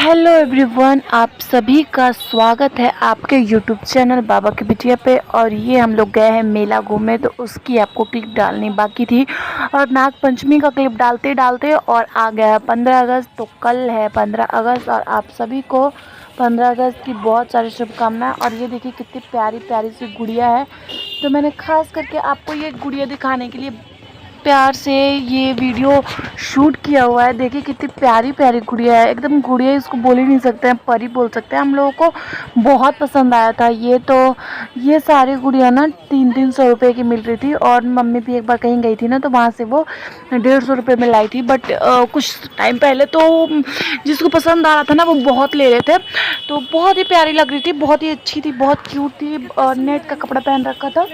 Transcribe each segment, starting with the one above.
Hello everyone, आप सभी का स्वागत है आपके यूट्यूब चैनल बाबा की बिटिया पे। और ये हम लोग गए हैं मेला घूमने, तो उसकी आपको क्लिप डालनी बाकी थी और नाग पंचमी का क्लिप डालते डालते और आ गया है 15 अगस्त। तो कल है 15 अगस्त और आप सभी को 15 अगस्त की बहुत सारी शुभकामनाएं। और ये देखिए कितनी प्यारी प्यारी सी गुड़िया है, तो मैंने खास करके आपको ये गुड़िया दिखाने के लिए प्यार से ये वीडियो शूट किया हुआ है। देखिए कितनी प्यारी प्यारी गुड़िया है, एकदम गुड़िया इसको बोल ही नहीं सकते हैं, परी बोल सकते हैं। हम लोगों को बहुत पसंद आया था ये। तो ये सारी गुड़िया ना 300 रुपये की मिल रही थी और मम्मी भी एक बार कहीं गई थी ना, तो वहाँ से वो 150 रुपये में लाई थी। बट कुछ टाइम पहले तो जिसको पसंद आ रहा था ना वो बहुत ले रहे थे। तो बहुत ही प्यारी लग रही थी, बहुत ही अच्छी थी, बहुत क्यूट थी। नेट का कपड़ा पहन रखा था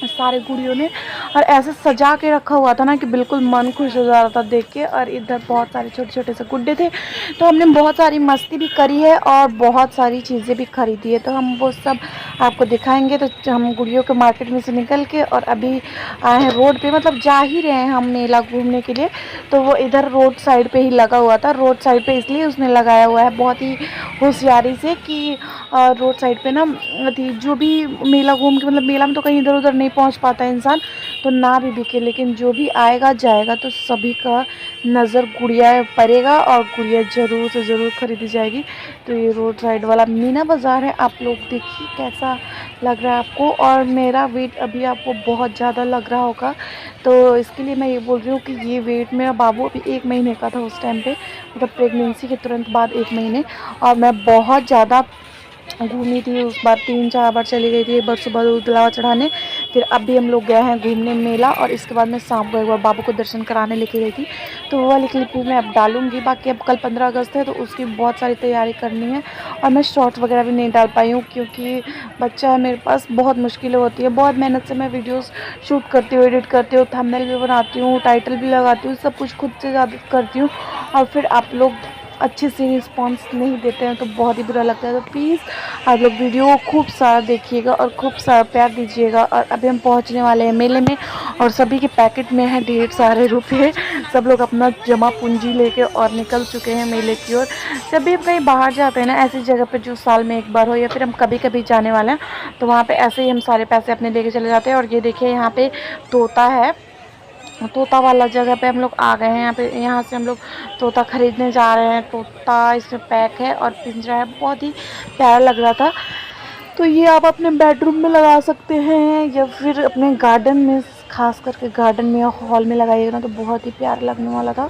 सारे गुड़ियों ने और ऐसे सजा के रखा हुआ था ना कि बिल्कुल मन खुश हो जा रहा था देख के। और इधर बहुत सारे छोटे छोटे से गुड्डे थे, तो हमने बहुत सारी मस्ती भी करी है और बहुत सारी चीज़ें भी खरीदी है, तो हम वो सब आपको दिखाएंगे। तो हम गुड़ियों के मार्केट में से निकल के और अभी आए हैं रोड पे, मतलब जा ही रहे हैं हम मेला घूमने के लिए। तो वो इधर रोड साइड पे ही लगा हुआ था, रोड साइड पे इसलिए उसने लगाया हुआ है बहुत ही होशियारी से कि रोड साइड पे ना थी जो भी मेला घूम के, मतलब मेला में तो कहीं इधर उधर नहीं पहुंच पाता इंसान, तो ना भी बिके, लेकिन जो भी आएगा जाएगा तो सभी का नज़र गुड़िया पड़ेगा और गुड़िया ज़रूर से ज़रूर खरीदी जाएगी। तो ये रोड साइड वाला मीना बाज़ार है, आप लोग देखिए कैसा लग रहा है आपको। और मेरा वेट अभी आपको बहुत ज़्यादा लग रहा होगा, तो इसके लिए मैं ये बोल रही हूँ कि ये वेट, मेरा बाबू अभी 1 महीने का था उस टाइम पे, मतलब प्रेगनेंसी के तुरंत बाद 1 महीने। और मैं बहुत ज़्यादा घूमी थी उस बार, 3-4 बार चली गई थी। एक बार सुबह दूध लावा चढ़ाने, फिर अब भी हम लोग गए हैं घूमने मेला। और इसके बाद मैं शाम को एक बार बाबू को दर्शन कराने लेके गई थी, तो वो वाली क्लिप भी मैं अब डालूंगी। बाकी अब कल 15 अगस्त है तो उसकी बहुत सारी तैयारी करनी है और मैं शॉर्ट्स वगैरह भी नहीं डाल पाई हूँ क्योंकि बच्चा है मेरे पास, बहुत मुश्किलें होती है। बहुत मेहनत से मैं वीडियोज़ शूट करती हूँ, एडिट करती हूँ, थंबनेल भी बनाती हूँ, टाइटल भी लगाती हूँ, सब कुछ खुद से ज़्यादा करती हूँ। और फिर आप लोग अच्छे से रिस्पॉन्स नहीं देते हैं तो बहुत ही बुरा लगता है। तो प्लीज़ आप लोग वीडियो को खूब सारा देखिएगा और खूब सारा प्यार दीजिएगा। और अभी हम पहुंचने वाले हैं मेले में और सभी के पैकेट में है ढेर सारे रुपए। सब लोग अपना जमा पूंजी लेके और निकल चुके हैं मेले की ओर। जब भी हम कहीं बाहर जाते हैं ना ऐसी जगह पे जो साल में एक बार हो या फिर हम कभी कभी जाने वाले हैं, तो वहाँ पे ऐसे ही हम सारे पैसे अपने लेके चले जाते हैं। और ये देखिए यहाँ पे तोता है, तोता वाला जगह पे हम लोग आ गए हैं। यहाँ से हम लोग तोता खरीदने जा रहे हैं। तोता इसमें पैक है और पिंजरा है, बहुत ही प्यारा लग रहा था। तो ये आप अपने बेडरूम में लगा सकते हैं या फिर अपने गार्डन में, खास करके गार्डन में या हॉल में लगाइएगा ना तो बहुत ही प्यारा लगने वाला था।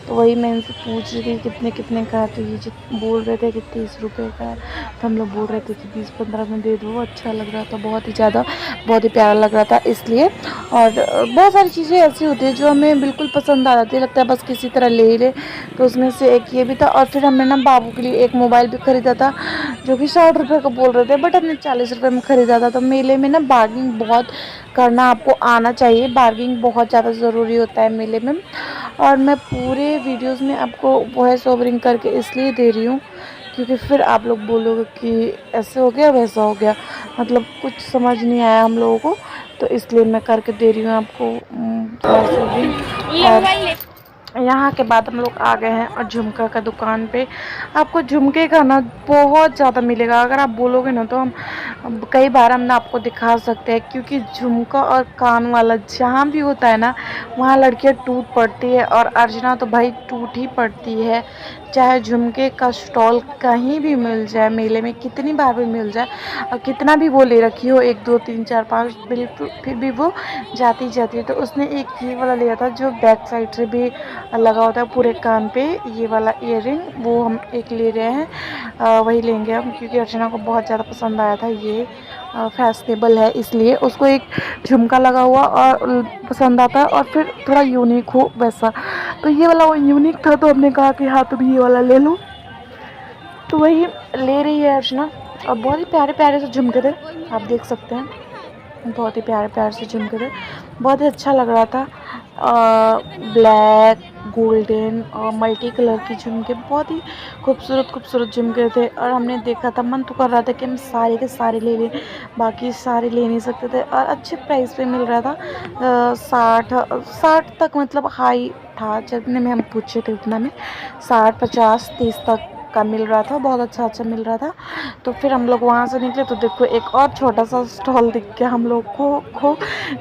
तो वही मैं इनसे पूछ रही थी कितने कितने का है, तो ये बोल रहे थे कि 30 रुपये का है। तो हम लोग बोल रहे थे कि 20-15 में दे दो। अच्छा लग रहा था, बहुत ही ज़्यादा, बहुत ही प्यारा लग रहा था इसलिए। और बहुत सारी चीज़ें ऐसी होती है जो हमें बिल्कुल पसंद आ जाती है, लगता है बस किसी तरह ले ही ले। तो उसमें से एक ये भी था। और फिर हमने ना बाबू के लिए एक मोबाइल भी ख़रीदा था जो कि 60 रुपये का बोल रहे थे, बट हमने 40 रुपये में ख़रीदा था। तो मेले में ना बार्गिंग बहुत करना आपको आना चाहिए, बार्गिंग बहुत ज़्यादा ज़रूरी होता है मेले में। और मैं पूरे वीडियोस में आपको वॉइस ओवरिंग करके इसलिए दे रही हूँ क्योंकि फिर आप लोग बोलोगे कि ऐसे हो गया वैसा हो गया, मतलब कुछ समझ नहीं आया हम लोगों को, तो इसलिए मैं करके दे रही हूँ आपको वॉइस ओवरिंग। और यहाँ के बाद हम लोग आ गए हैं और झुमका का दुकान पे। आपको झुमके का ना बहुत ज़्यादा मिलेगा, अगर आप बोलोगे ना तो हम कई बार हम ना आपको दिखा सकते हैं, क्योंकि झुमका और कान वाला जहाँ भी होता है ना वहाँ लड़कियाँ टूट पड़ती है। और अर्चना तो भाई टूट ही पड़ती है, चाहे झुमके का स्टॉल कहीं भी मिल जाए, मेले में कितनी बार भी मिल जाए और कितना भी वो ले रखी हो 1 2 3 4 5, बिल्कुल फिर भी वो जाती जाती है। तो उसने एक ये वाला लिया था जो बैक साइड से भी लगा होता है पूरे कान पे, ये वाला ईयरिंग, वो हम एक ले रहे हैं। वही लेंगे हम क्योंकि अर्चना को बहुत ज़्यादा पसंद आया था। ये फैशनेबल है इसलिए उसको एक झुमका लगा हुआ और पसंद आता है और फिर थोड़ा यूनिक हो वैसा। तो ये वाला वो यूनिक था तो हमने कहा कि हाँ तुम ये वाला ले लो, तो वही ले रही है अर्चना। और बहुत ही प्यारे प्यारे से झुमके थे, आप देख सकते हैं, बहुत ही प्यारे प्यारे से झुमके थे, बहुत ही अच्छा लग रहा था। ब्लैक, गोल्डन और मल्टी कलर की झुमके, बहुत ही खूबसूरत खूबसूरत झुमके थे। और हमने देखा था, मन तो कर रहा था कि हम सारे के सारे ले लें, बाकी सारे ले नहीं सकते थे और अच्छे प्राइस पे मिल रहा था। 60 तक, मतलब हाई था जितने में हम पूछे थे उतना में, 60 50 30 तक का मिल रहा था, बहुत अच्छा मिल रहा था। तो फिर हम लोग वहाँ से निकले तो देखो एक और छोटा सा स्टॉल दिख गया हम लोग को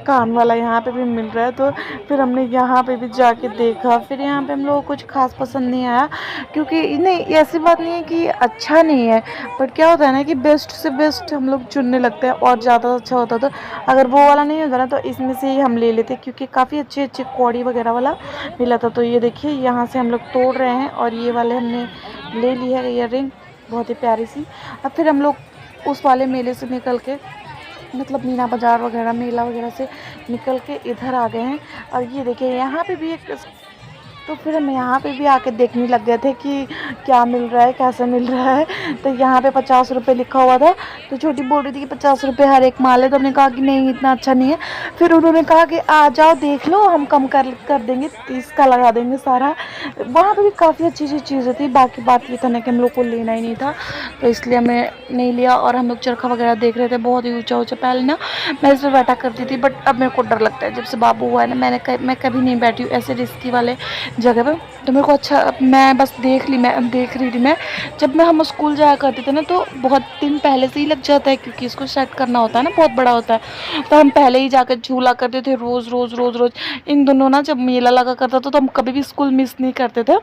कान वाला, यहाँ पे भी मिल रहा है। तो फिर हमने यहाँ पे भी जाके देखा। फिर यहाँ पे हम लोग को कुछ खास पसंद नहीं आया, क्योंकि नहीं ऐसी बात नहीं है कि अच्छा नहीं है, बट क्या होता है ना कि बेस्ट से बेस्ट हम लोग चुनने लगते हैं और ज़्यादा अच्छा होता। तो अगर वो वाला नहीं होता ना तो इसमें से ही हम ले लेते, क्योंकि काफ़ी अच्छे कौड़ी वगैरह वाला मिला था। तो ये देखिए यहाँ से हम लोग तोड़ रहे हैं और ये वाले हमने ले ली है ईयर रिंग, बहुत ही प्यारी सी। अब फिर हम लोग उस वाले मेले से निकल के, मतलब मीना बाज़ार वगैरह मेला वगैरह से निकल के इधर आ गए हैं। और ये देखिए यहाँ पे भी एक, तो फिर हम यहाँ पे भी आके देखने लग गए थे कि क्या मिल रहा है, कैसा मिल रहा है। तो यहाँ पे 50 रुपये लिखा हुआ था। तो छोटी बोल रही थी कि 50 रुपये हर एक माल है। तो हमने कहा कि नहीं इतना अच्छा नहीं है। फिर उन्होंने कहा कि आ जाओ देख लो, हम कम कर देंगे, 30 का लगा देंगे सारा। वहाँ पे भी काफ़ी अच्छी चीज़ें थी। बाकी बात ये था ना कि हम लोग को लेना ही नहीं था, तो इसलिए हमने नहीं लिया। और हम लोग चरखा वगैरह देख रहे थे, बहुत ही ऊँचा पहले ना मैं इस पर बैठा करती थी, बट अब मेरे को डर लगता है। जब से बाबू हुआ है ना, मैं कभी नहीं बैठी हूँ ऐसे रिस्की वाले जगह पे। तो मेरे को अच्छा, मैं बस देख रही थी। मैं जब हम स्कूल जाया करते थे ना, तो बहुत दिन पहले से ही लग जाता है, क्योंकि इसको सेट करना होता है ना, बहुत बड़ा होता है। तो हम पहले ही जाकर झूला करते थे रोज़ रोज़ रोज़ रोज़। इन दोनों ना जब मेला लगा करता था तो हम कभी भी स्कूल मिस नहीं करते थे,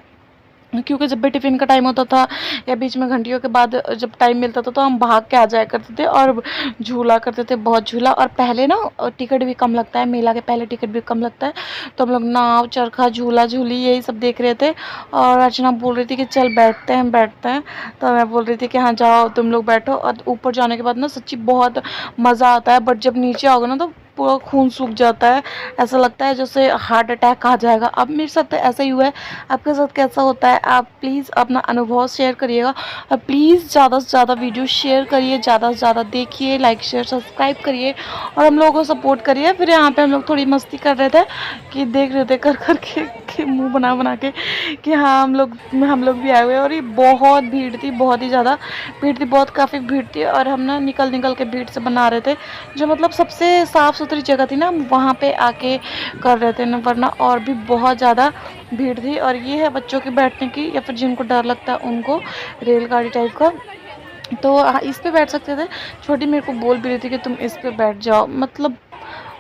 क्योंकि जब भी टिफ़िन का टाइम होता था या बीच में घंटियों के बाद जब टाइम मिलता था तो हम भाग के आ जाया करते थे और झूला करते थे, बहुत झूला। और पहले ना टिकट भी कम लगता है, मेला के पहले टिकट भी कम लगता है। तो हम लोग नाव, चरखा, झूला झूली यही सब देख रहे थे। और अर्चना बोल रही थी कि चल बैठते हैं। तो मैं बोल रही थी कि हाँ जाओ तुम लोग बैठो। और ऊपर जाने के बाद ना सच्ची बहुत मज़ा आता है, बट जब नीचे आओगे ना तो पूरा खून सूख जाता है, ऐसा लगता है जैसे हार्ट अटैक आ जाएगा। अब मेरे साथ तो ऐसा ही हुआ है, आपके साथ कैसा होता है? आप प्लीज़ अपना अनुभव शेयर करिएगा और प्लीज़ ज़्यादा से ज़्यादा वीडियो शेयर करिए, ज़्यादा से ज़्यादा देखिए, लाइक शेयर सब्सक्राइब करिए और हम लोगों को सपोर्ट करिए। फिर यहाँ पे हम लोग थोड़ी मस्ती कर रहे थे कि देख रहे थे कर के कि मुँह बना के कि हाँ हम लोग भी आए हुए हैं। और ये बहुत भीड़ थी, बहुत ही ज़्यादा भीड़ थी, बहुत काफ़ी भीड़ थी। और हम ना निकल के भीड़ से बना रहे थे, जो मतलब सबसे साफ़ सुथरी जगह थी ना, हम वहाँ पे आके कर रहे थे ना, वरना और भी बहुत ज़्यादा भीड़ थी। और ये है बच्चों के बैठने की, या फिर जिनको डर लगता है उनको, रेलगाड़ी टाइप का। तो इस पे बैठ सकते थे। छोटी मेरे को बोल भी रही थी कि तुम इस पे बैठ जाओ, मतलब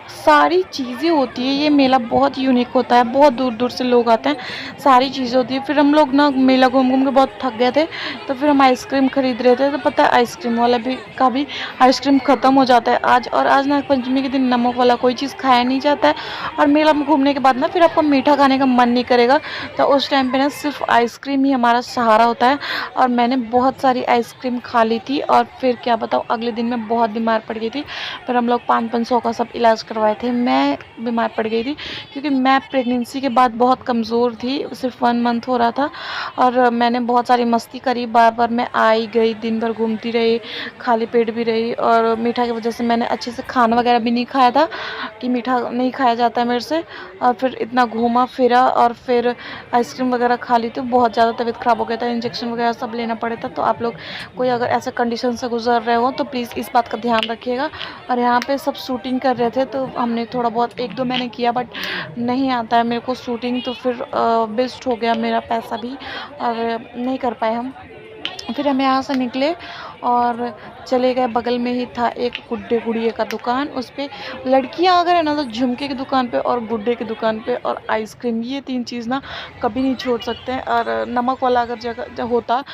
सारी चीज़ें होती है। ये मेला बहुत यूनिक होता है, बहुत दूर दूर से लोग आते हैं, सारी चीज़ें होती है। फिर हम लोग ना मेला घूम के बहुत थक गए थे, तो फिर हम आइसक्रीम खरीद रहे थे। तो पता है आइसक्रीम वाला का भी आइसक्रीम ख़त्म हो जाता है आज। और आज नाग पंचमी के दिन नमक वाला कोई चीज़ खाया नहीं जाता है। और मेला में घूमने के बाद ना फिर आपको मीठा खाने का मन नहीं करेगा, तो उस टाइम पर ना सिर्फ आइसक्रीम ही हमारा सहारा होता है। और मैंने बहुत सारी आइसक्रीम खा ली थी और फिर क्या बताऊँ, अगले दिन मैं बहुत बीमार पड़ गई थी। फिर हम लोग 500 का सब इलाज करवाए थे। मैं बीमार पड़ गई थी क्योंकि मैं प्रेगनेंसी के बाद बहुत कमज़ोर थी, सिर्फ 1 मंथ हो रहा था। और मैंने बहुत सारी मस्ती करी, बार मैं आई गई, दिन भर घूमती रही, खाली पेट भी रही। और मीठा की वजह से मैंने अच्छे से खाना वगैरह भी नहीं खाया था, कि मीठा नहीं खाया जाता है मेरे से। और फिर इतना घूमा फिरा और फिर आइसक्रीम वगैरह खा ली, तो बहुत ज़्यादा तबीयत ख़राब हो गया था, इंजेक्शन वगैरह सब लेना पड़ा था। तो आप लोग कोई अगर ऐसे कंडीशन से गुजर रहे हो तो प्लीज़ इस बात का ध्यान रखिएगा। और यहाँ पे सब शूटिंग कर रहे थे, तो हमने थोड़ा बहुत 1-2 मैंने किया, बट नहीं आता है मेरे को शूटिंग, तो फिर वेस्ट हो गया मेरा पैसा भी और नहीं कर पाए हम। फिर हम यहाँ से निकले और चले गए, बगल में ही था एक गुड्डे गुड़िये का दुकान। उस पे लड़कियाँ अगर है ना तो झुमके की दुकान पे और गुड्डे की दुकान पे और आइसक्रीम, ये 3 चीज़ ना कभी नहीं छोड़ सकते हैं। और नमक वाला अगर जगह होता तो